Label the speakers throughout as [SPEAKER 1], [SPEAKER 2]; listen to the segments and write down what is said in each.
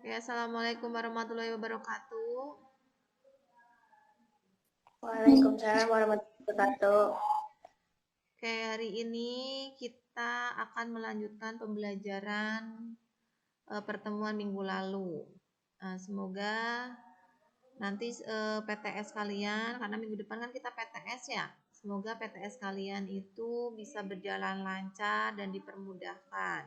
[SPEAKER 1] Oke, assalamualaikum warahmatullahi wabarakatuh.
[SPEAKER 2] Waalaikumsalam warahmatullahi wabarakatuh.
[SPEAKER 1] Oke, hari ini kita akan melanjutkan pembelajaran pertemuan minggu lalu. Semoga nanti PTS kalian, karena minggu depan kan kita PTS ya. Semoga PTS kalian itu bisa berjalan lancar dan dipermudahkan.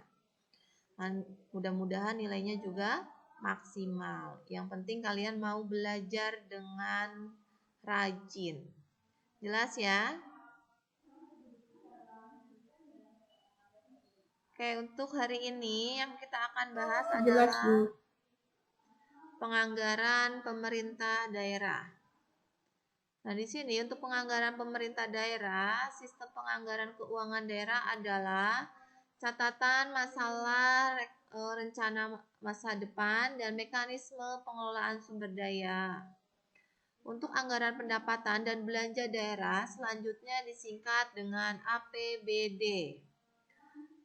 [SPEAKER 1] Mudah-mudahan nilainya juga maksimal. Yang penting kalian mau belajar dengan rajin. Jelas ya? Oke, untuk hari ini yang kita akan bahas
[SPEAKER 2] Jelas,
[SPEAKER 1] adalah
[SPEAKER 2] Bu.
[SPEAKER 1] penganggaran pemerintah daerah. Nah, di sini untuk penganggaran pemerintah daerah, sistem penganggaran keuangan daerah adalah catatan masalah rencana masa depan dan mekanisme pengelolaan sumber daya. Untuk anggaran pendapatan dan belanja daerah selanjutnya disingkat dengan APBD.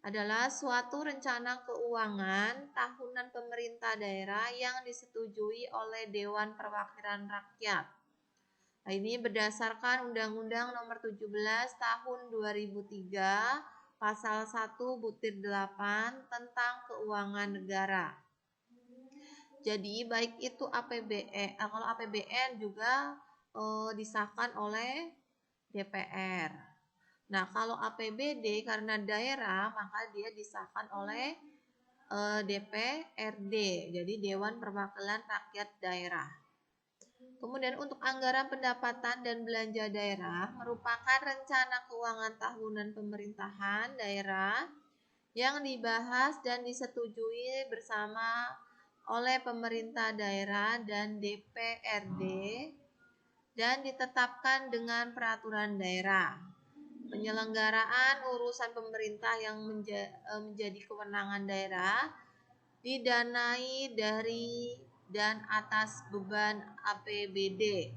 [SPEAKER 1] Adalah suatu rencana keuangan tahunan pemerintah daerah yang disetujui oleh Dewan Perwakilan Rakyat. Nah, ini berdasarkan Undang-Undang Nomor 17 Tahun 2003 Pasal 1/8 tentang Keuangan Negara. Jadi baik itu APBN, kalau APBN juga disahkan oleh DPR. Nah, kalau APBD karena daerah maka dia disahkan oleh DPRD, jadi Dewan Perwakilan Rakyat Daerah. Kemudian untuk anggaran pendapatan dan belanja daerah merupakan rencana keuangan tahunan pemerintahan daerah yang dibahas dan disetujui bersama oleh pemerintah daerah dan DPRD dan ditetapkan dengan peraturan daerah. Penyelenggaraan urusan pemerintah yang menjadi kewenangan daerah didanai dari dan atas beban APBD.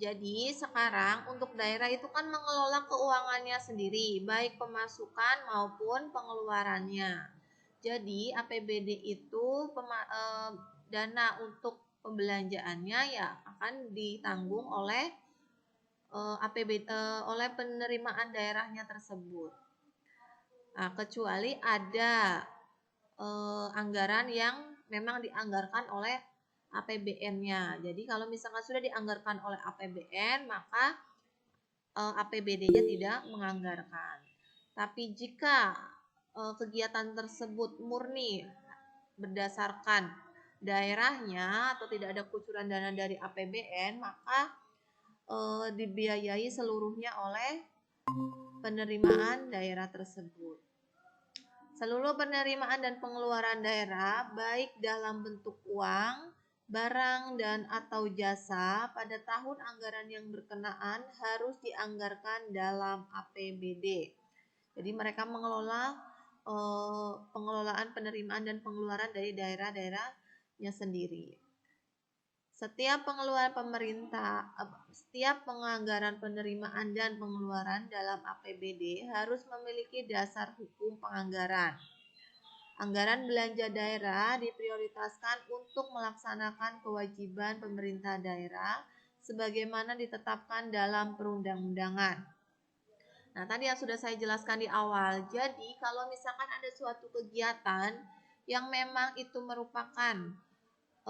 [SPEAKER 1] Jadi sekarang untuk daerah itu kan mengelola keuangannya sendiri, baik pemasukan maupun pengeluarannya. Jadi APBD itu dana untuk pembelanjaannya ya akan ditanggung oleh APBD oleh penerimaan daerahnya tersebut. Nah, kecuali ada anggaran yang memang dianggarkan oleh APBN-nya. Jadi kalau misalkan sudah dianggarkan oleh APBN, maka APBD-nya tidak menganggarkan. Tapi jika kegiatan tersebut murni berdasarkan daerahnya atau tidak ada kucuran dana dari APBN, maka dibiayai seluruhnya oleh penerimaan daerah tersebut. Seluruh penerimaan dan pengeluaran daerah, baik dalam bentuk uang, barang, dan atau jasa pada tahun anggaran yang berkenaan harus dianggarkan dalam APBD. Jadi mereka mengelola pengelolaan penerimaan dan pengeluaran dari daerah-daerahnya sendiri. Setiap pengeluaran pemerintah, setiap penganggaran penerimaan dan pengeluaran dalam APBD harus memiliki dasar hukum penganggaran. Anggaran belanja daerah diprioritaskan untuk melaksanakan kewajiban pemerintah daerah sebagaimana ditetapkan dalam perundang-undangan. Nah, tadi yang sudah saya jelaskan di awal. Jadi, kalau misalkan ada suatu kegiatan yang memang itu merupakan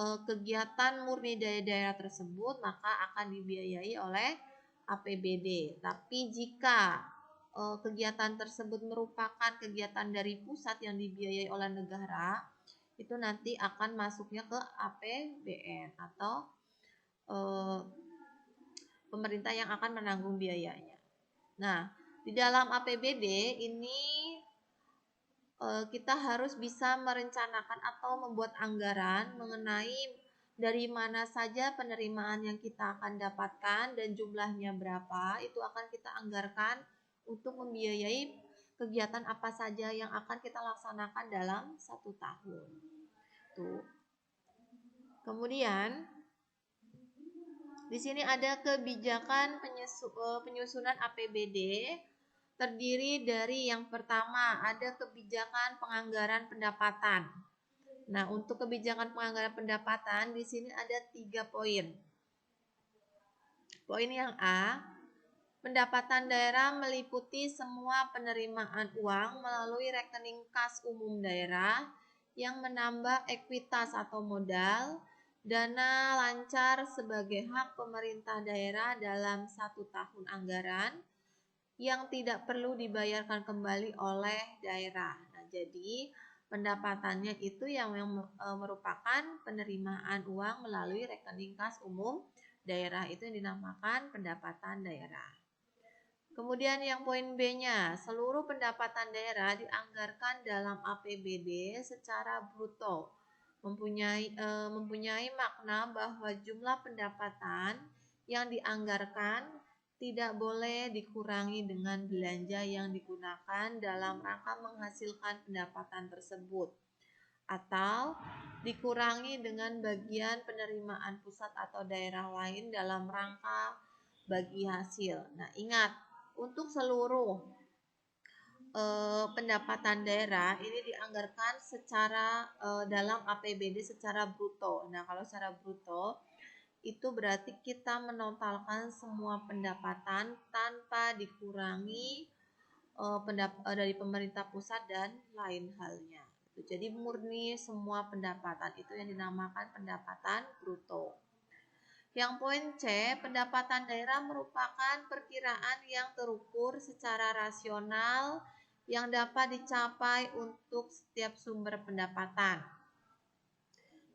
[SPEAKER 1] kegiatan murni dari daerah tersebut, maka akan dibiayai oleh APBD. Tapi jika kegiatan tersebut merupakan kegiatan dari pusat yang dibiayai oleh negara, itu nanti akan masuknya ke APBN atau pemerintah yang akan menanggung biayanya. Nah, di dalam APBD ini kita harus bisa merencanakan atau membuat anggaran mengenai dari mana saja penerimaan yang kita akan dapatkan dan jumlahnya berapa, itu akan kita anggarkan untuk membiayai kegiatan apa saja yang akan kita laksanakan dalam 1 tahun. Tuh. Kemudian di sini ada kebijakan penyusunan APBD. Terdiri dari yang pertama ada kebijakan penganggaran pendapatan. Nah, untuk kebijakan penganggaran pendapatan di sini ada 3 poin. Poin yang A, pendapatan daerah meliputi semua penerimaan uang melalui rekening kas umum daerah yang menambah ekuitas atau modal, dana lancar sebagai hak pemerintah daerah dalam 1 tahun anggaran yang tidak perlu dibayarkan kembali oleh daerah. Nah, jadi pendapatannya itu yang merupakan penerimaan uang melalui rekening kas umum daerah, itu yang dinamakan pendapatan daerah. Kemudian yang poin B-nya, seluruh pendapatan daerah dianggarkan dalam APBD secara bruto. Mempunyai makna bahwa jumlah pendapatan yang dianggarkan tidak boleh dikurangi dengan belanja yang digunakan dalam rangka menghasilkan pendapatan tersebut, atau dikurangi dengan bagian penerimaan pusat atau daerah lain dalam rangka bagi hasil. Nah, ingat, untuk seluruh pendapatan daerah ini dianggarkan secara dalam APBD secara bruto. Nah, kalau secara bruto itu berarti kita menotalkan semua pendapatan tanpa dikurangi dari pemerintah pusat dan lain halnya. Jadi murni semua pendapatan itu yang dinamakan pendapatan bruto. Yang poin C, pendapatan daerah merupakan perkiraan yang terukur secara rasional yang dapat dicapai untuk setiap sumber pendapatan.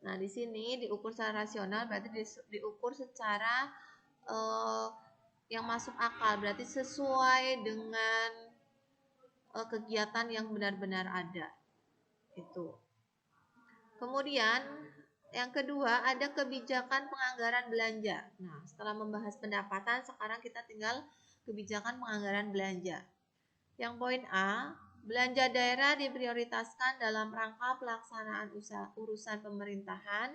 [SPEAKER 1] Nah, di sini diukur secara rasional berarti diukur secara yang masuk akal, berarti sesuai dengan kegiatan yang benar-benar ada. Itu. Kemudian yang kedua ada kebijakan penganggaran belanja. Nah, setelah membahas pendapatan, sekarang kita tinggal kebijakan penganggaran belanja. Yang poin A, belanja daerah diprioritaskan dalam rangka pelaksanaan urusan pemerintahan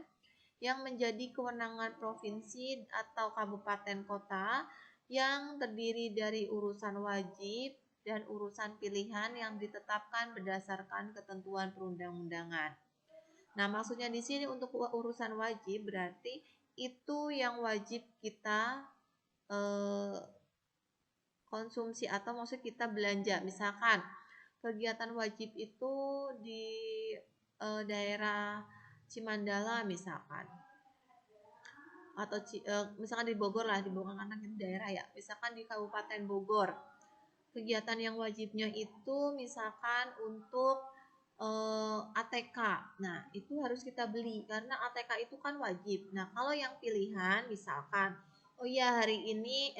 [SPEAKER 1] yang menjadi kewenangan provinsi atau kabupaten kota yang terdiri dari urusan wajib dan urusan pilihan yang ditetapkan berdasarkan ketentuan perundang-undangan. Nah, maksudnya di sini untuk urusan wajib berarti itu yang wajib kita konsumsi atau maksud kita belanja. Misalkan kegiatan wajib itu di daerah Cimandala misalkan, atau misalkan di Bogor lah, di Bogor karena itu daerah ya. Misalkan di Kabupaten Bogor, kegiatan yang wajibnya itu misalkan untuk ATK. Nah, itu harus kita beli karena ATK itu kan wajib. Nah, kalau yang pilihan misalkan, oh ya hari ini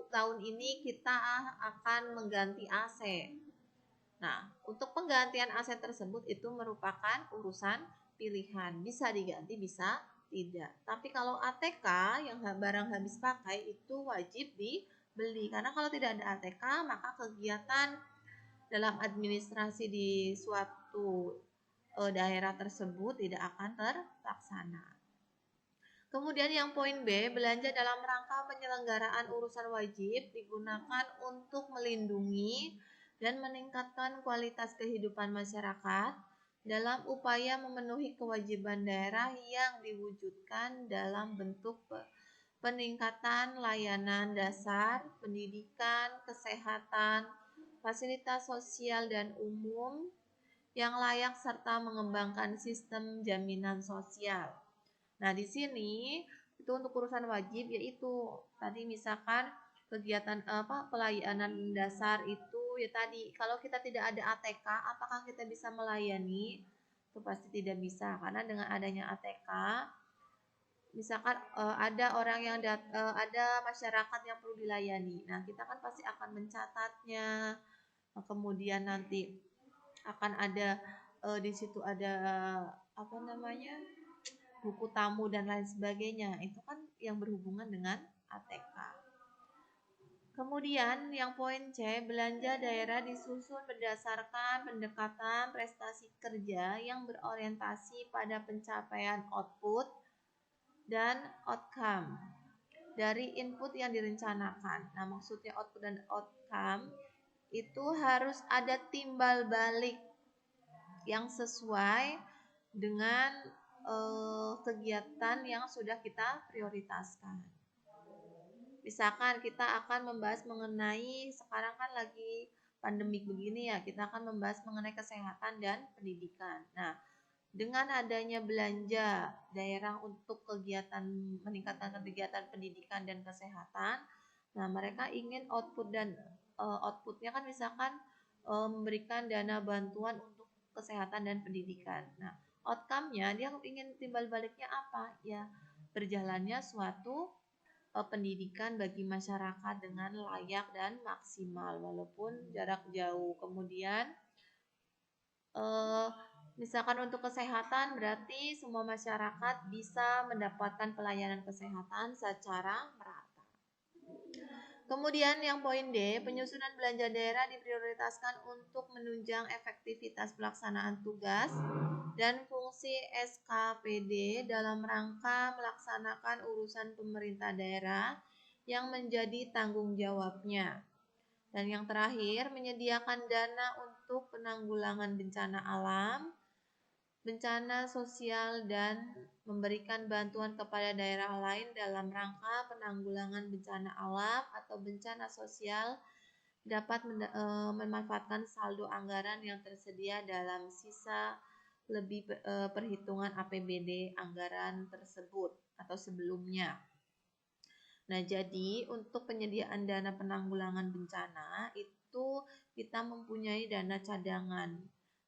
[SPEAKER 1] tahun ini kita akan mengganti AC. Nah, untuk penggantian AC tersebut itu merupakan urusan pilihan. Bisa diganti, bisa tidak. Tapi kalau ATK yang barang habis pakai itu wajib dibeli. Karena kalau tidak ada ATK, maka kegiatan dalam administrasi di suatu daerah tersebut tidak akan terlaksana. Kemudian yang poin B, belanja dalam rangka penyelenggaraan urusan wajib digunakan untuk melindungi dan meningkatkan kualitas kehidupan masyarakat dalam upaya memenuhi kewajiban daerah yang diwujudkan dalam bentuk peningkatan layanan dasar, pendidikan, kesehatan, fasilitas sosial dan umum yang layak serta mengembangkan sistem jaminan sosial. Nah, di sini itu untuk urusan wajib yaitu tadi misalkan kegiatan pelayanan dasar itu ya tadi kalau kita tidak ada ATK apakah kita bisa melayani? Itu pasti tidak bisa karena dengan adanya ATK misalkan ada orang yang ada masyarakat yang perlu dilayani. Nah, kita kan pasti akan mencatatnya. Kemudian nanti akan ada di situ ada buku tamu dan lain sebagainya. Itu kan yang berhubungan dengan ATK. Kemudian yang poin C, belanja daerah disusun berdasarkan pendekatan prestasi kerja yang berorientasi pada pencapaian output dan outcome dari input yang direncanakan. Nah, maksudnya output dan outcome itu harus ada timbal balik yang sesuai dengan kegiatan yang sudah kita prioritaskan. Misalkan kita akan membahas mengenai, sekarang kan lagi pandemik begini ya, kita akan membahas mengenai kesehatan dan pendidikan. Nah, dengan adanya belanja daerah untuk kegiatan meningkatkan kegiatan pendidikan dan kesehatan, nah mereka ingin outputnya kan misalkan memberikan dana bantuan untuk kesehatan dan pendidikan. Nah, outcome-nya dia ingin timbal baliknya apa? Ya, berjalannya suatu pendidikan bagi masyarakat dengan layak dan maksimal walaupun jarak jauh. Kemudian misalkan untuk kesehatan berarti semua masyarakat bisa mendapatkan pelayanan kesehatan secara merata. Kemudian yang poin D, penyusunan belanja daerah diprioritaskan untuk menunjang efektivitas pelaksanaan tugas dan fungsi SKPD dalam rangka melaksanakan urusan pemerintah daerah yang menjadi tanggung jawabnya. Dan yang terakhir, menyediakan dana untuk penanggulangan bencana alam, bencana sosial, dan memberikan bantuan kepada daerah lain dalam rangka penanggulangan bencana alam atau bencana sosial dapat memanfaatkan saldo anggaran yang tersedia dalam sisa lebih perhitungan APBD anggaran tersebut atau sebelumnya. Nah, jadi untuk penyediaan dana penanggulangan bencana itu kita mempunyai dana cadangan.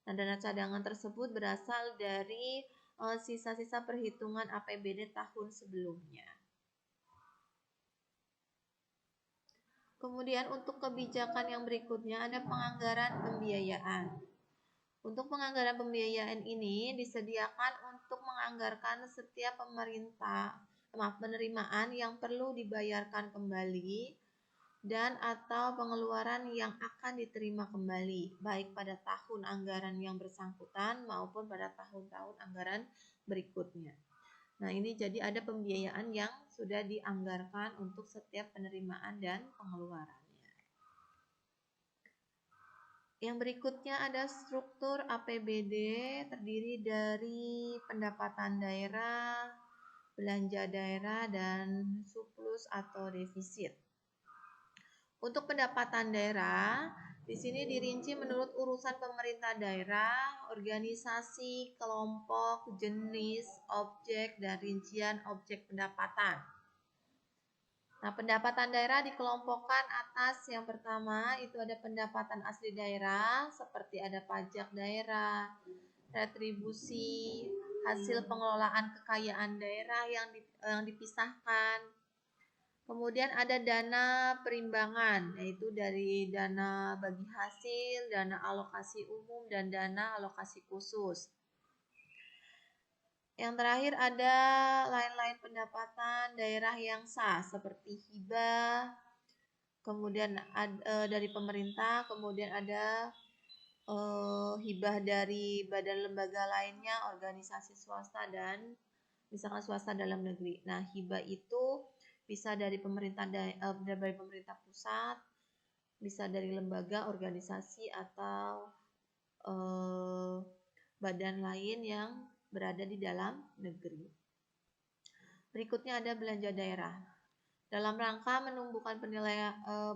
[SPEAKER 1] Nah, dana cadangan tersebut berasal dari sisa-sisa perhitungan APBD tahun sebelumnya. Kemudian untuk kebijakan yang berikutnya ada penganggaran pembiayaan. Untuk penganggaran pembiayaan ini disediakan untuk menganggarkan setiap penerimaan yang perlu dibayarkan kembali dan atau pengeluaran yang akan diterima kembali, baik pada tahun anggaran yang bersangkutan maupun pada tahun-tahun anggaran berikutnya. Nah, ini jadi ada pembiayaan yang sudah dianggarkan untuk setiap penerimaan dan pengeluarannya. Yang berikutnya ada struktur APBD terdiri dari pendapatan daerah, belanja daerah, dan surplus atau defisit. Untuk pendapatan daerah, di sini dirinci menurut urusan pemerintah daerah, organisasi, kelompok, jenis, objek, dan rincian objek pendapatan. Nah, pendapatan daerah dikelompokkan atas yang pertama itu ada pendapatan asli daerah seperti ada pajak daerah, retribusi, hasil pengelolaan kekayaan daerah yang dipisahkan. Kemudian ada dana perimbangan, yaitu dari dana bagi hasil, dana alokasi umum, dan dana alokasi khusus. Yang terakhir ada lain-lain pendapatan daerah yang sah seperti hibah, kemudian dari pemerintah, kemudian ada hibah dari badan lembaga lainnya, organisasi swasta, dan misalkan swasta dalam negeri. Nah, hibah itu bisa dari pemerintah pusat, bisa dari lembaga, organisasi, atau badan lain yang berada di dalam negeri. Berikutnya ada belanja daerah. Dalam rangka menumbuhkan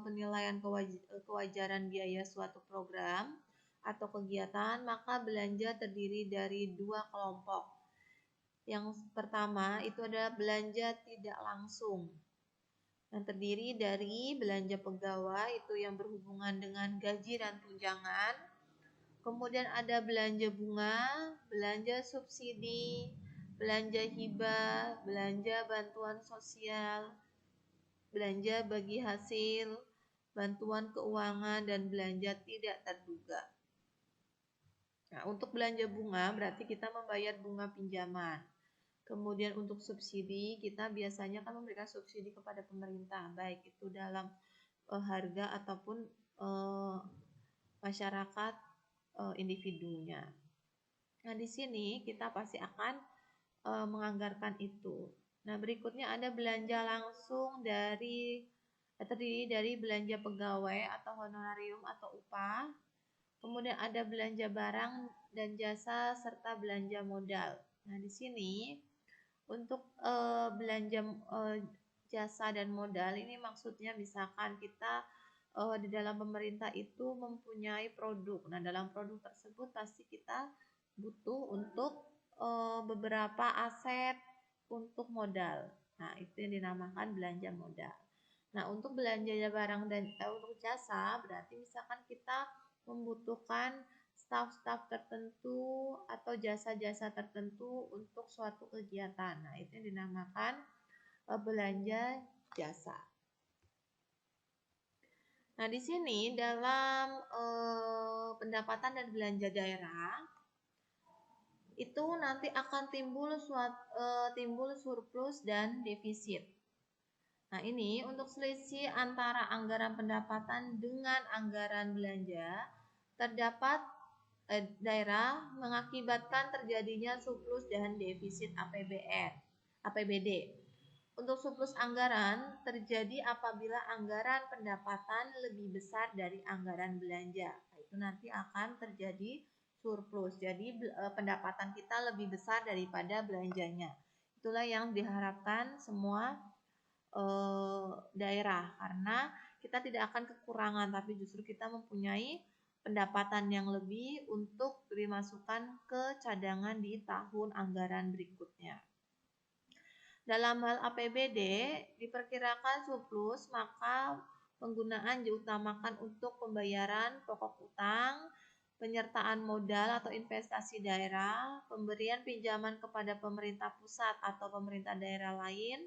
[SPEAKER 1] penilaian kewajaran biaya suatu program atau kegiatan, maka belanja terdiri dari dua kelompok. Yang pertama itu adalah belanja tidak langsung, yang terdiri dari belanja pegawai itu yang berhubungan dengan gaji dan tunjangan. Kemudian ada belanja bunga, belanja subsidi, belanja hibah, belanja bantuan sosial, belanja bagi hasil, bantuan keuangan, dan belanja tidak terduga. Nah, untuk belanja bunga berarti kita membayar bunga pinjaman. Kemudian untuk subsidi kita biasanya kan memberikan subsidi kepada pemerintah, baik itu dalam harga ataupun masyarakat individunya. Nah, di sini kita pasti akan menganggarkan itu. Nah, berikutnya ada belanja langsung terdiri dari belanja pegawai atau honorarium atau upah, Kemudian ada belanja barang dan jasa serta belanja modal. Nah, di sini untuk belanja jasa dan modal ini maksudnya misalkan kita di dalam pemerintah itu mempunyai produk. Nah, dalam produk tersebut pasti kita butuh untuk beberapa aset untuk modal. Nah, itu yang dinamakan belanja modal. Nah, untuk belanja barang dan untuk jasa berarti misalkan kita membutuhkan staf-staf tertentu atau jasa-jasa tertentu untuk suatu kegiatan. Nah, itu yang dinamakan belanja jasa. Nah, di sini dalam pendapatan dan belanja daerah itu nanti akan timbul surplus dan defisit. Nah, ini untuk selisih antara anggaran pendapatan dengan anggaran belanja terdapat daerah mengakibatkan terjadinya surplus dan defisit APBD. Untuk surplus anggaran terjadi apabila anggaran pendapatan lebih besar dari anggaran belanja. Nah, itu nanti akan terjadi surplus. Jadi pendapatan kita lebih besar daripada belanjanya. Itulah yang diharapkan semua daerah, karena kita tidak akan kekurangan tapi justru kita mempunyai pendapatan yang lebih untuk dimasukkan ke cadangan di tahun anggaran berikutnya. Dalam hal APBD diperkirakan surplus, maka penggunaan diutamakan untuk pembayaran pokok utang, penyertaan modal atau investasi daerah, pemberian pinjaman kepada pemerintah pusat atau pemerintah daerah lain,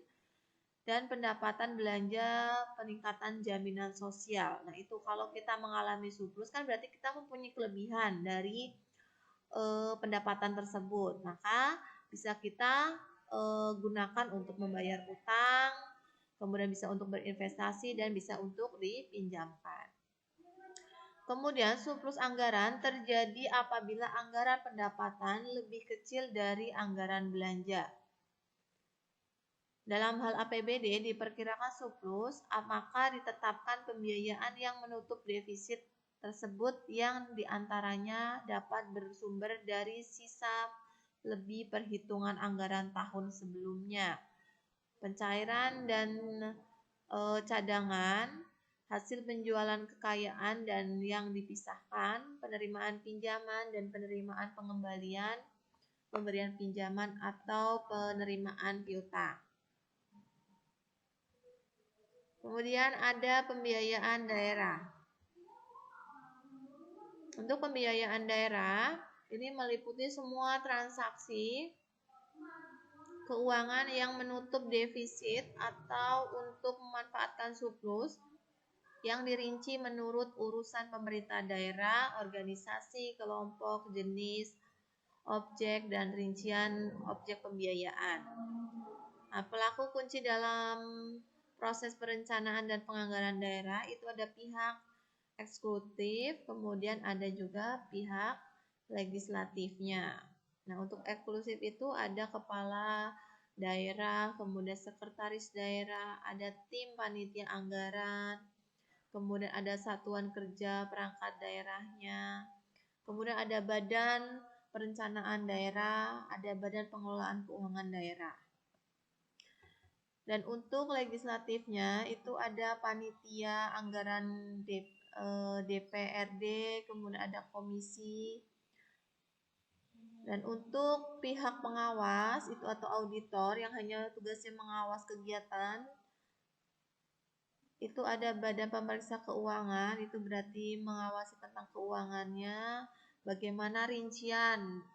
[SPEAKER 1] dan pendapatan belanja peningkatan jaminan sosial. Nah, itu kalau kita mengalami surplus kan berarti kita mempunyai kelebihan dari pendapatan tersebut. Maka bisa kita gunakan untuk membayar utang, kemudian bisa untuk berinvestasi dan bisa untuk dipinjamkan. Kemudian surplus anggaran terjadi apabila anggaran pendapatan lebih kecil dari anggaran belanja. Dalam hal APBD diperkirakan surplus, maka ditetapkan pembiayaan yang menutup defisit tersebut yang diantaranya dapat bersumber dari sisa lebih perhitungan anggaran tahun sebelumnya, pencairan dan cadangan, hasil penjualan kekayaan dan yang dipisahkan, penerimaan pinjaman dan penerimaan pengembalian, pemberian pinjaman atau penerimaan piutang. Kemudian ada pembiayaan daerah. Untuk pembiayaan daerah, ini meliputi semua transaksi keuangan yang menutup defisit atau untuk memanfaatkan surplus yang dirinci menurut urusan pemerintah daerah, organisasi, kelompok, jenis, objek, dan rincian objek pembiayaan. Nah, pelaku kunci dalam proses perencanaan dan penganggaran daerah itu ada pihak eksekutif, kemudian ada juga pihak legislatifnya. Nah, untuk eksklusif itu ada kepala daerah, kemudian sekretaris daerah, ada tim panitia anggaran, kemudian ada satuan kerja perangkat daerahnya, kemudian ada badan perencanaan daerah, ada badan pengelolaan keuangan daerah. Dan untuk legislatifnya itu ada panitia anggaran DPRD, kemudian ada komisi. Dan untuk pihak pengawas itu atau auditor yang hanya tugasnya mengawas kegiatan, itu ada badan pemeriksa keuangan, itu berarti mengawasi tentang keuangannya, bagaimana rincian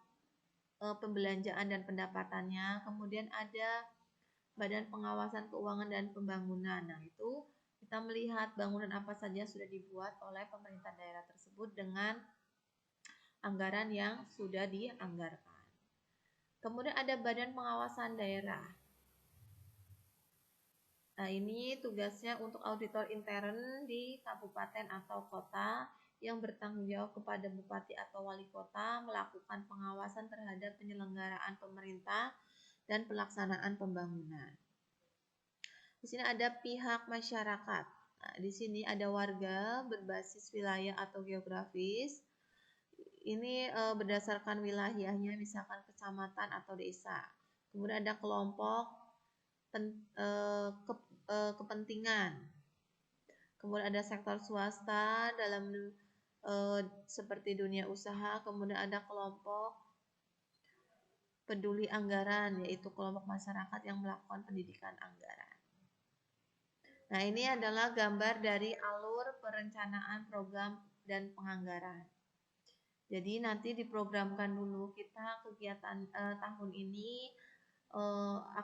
[SPEAKER 1] pembelanjaan dan pendapatannya. Kemudian ada Badan Pengawasan Keuangan dan Pembangunan. Nah, itu kita melihat bangunan apa saja sudah dibuat oleh pemerintah daerah tersebut dengan anggaran yang sudah dianggarkan. Kemudian ada Badan Pengawasan Daerah. Nah, ini tugasnya untuk auditor intern di kabupaten atau kota yang bertanggung jawab kepada bupati atau wali kota melakukan pengawasan terhadap penyelenggaraan pemerintah dan pelaksanaan pembangunan. Di sini ada pihak masyarakat. Nah, di sini ada warga berbasis wilayah atau geografis, Ini berdasarkan wilayahnya, misalkan kecamatan atau desa. Kemudian ada kelompok kepentingan. Kemudian ada sektor swasta dalam seperti dunia usaha. Kemudian ada kelompok peduli anggaran, yaitu kelompok masyarakat yang melakukan pendidikan anggaran. Nah, ini adalah gambar dari alur perencanaan program dan penganggaran. Jadi nanti diprogramkan dulu kita kegiatan tahun ini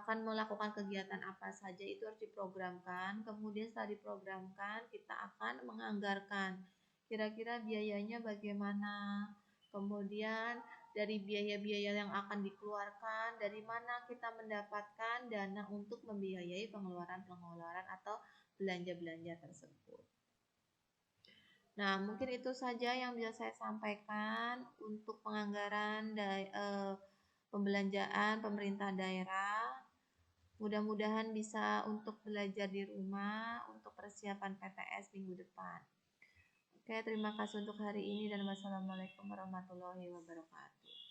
[SPEAKER 1] akan melakukan kegiatan apa saja, itu harus diprogramkan. Kemudian setelah diprogramkan kita akan menganggarkan kira-kira biayanya bagaimana. Kemudian dari biaya-biaya yang akan dikeluarkan, dari mana kita mendapatkan dana untuk membiayai pengeluaran-pengeluaran atau belanja-belanja tersebut. Nah, mungkin itu saja yang bisa saya sampaikan untuk penganggaran pembelanjaan pemerintah daerah. Mudah-mudahan bisa untuk belajar di rumah untuk persiapan PTS minggu depan. Oke, terima kasih untuk hari ini dan wassalamualaikum warahmatullahi wabarakatuh.